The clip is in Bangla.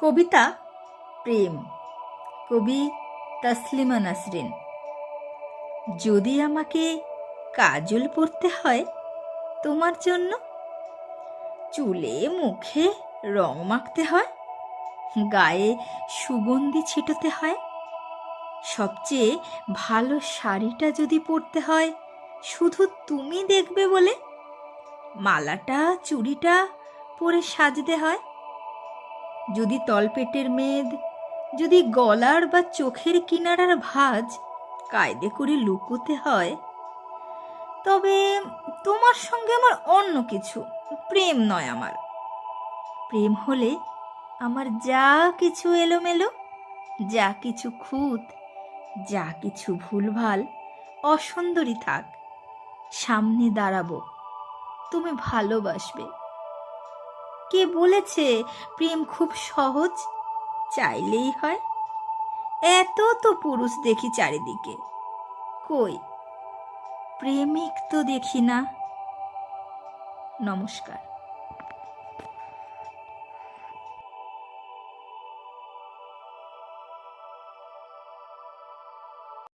কবিতা প্রেম, কবি তসলিমা নাসরিন। যদি আমাকে কাজল পরতে হয় তোমার জন্য, চুলে মুখে রং মাখতে হয়, গায়ে সুগন্ধি ছিটাতে হয়, সবচেয়ে ভালো শাড়িটা যদি পরতে হয় শুধু তুমি দেখবে বলে, মালাটা চুড়িটা পরে সাজতে হয়, যদি তলপেটের মেদ, যদি গলার বা চোখের কিনারার ভাঁজ কায়দে করে লুকোতে হয়, তবে তোমার সঙ্গে আমার অন্য কিছু, প্রেম নয় আমার। প্রেম হলে আমার যা কিছু এলোমেলো, যা কিছু খুঁত, যা কিছু ভুলভাল অসুন্দরী থাক, সামনে দাঁড়াবো, তুমি ভালোবাসবে। কে বলেছে প্রেম খুব সহজ, চাইলেই হয়? এত তো পুরুষ দেখি চারিদিকে, কই প্রেমিক তো দেখি না। নমস্কার।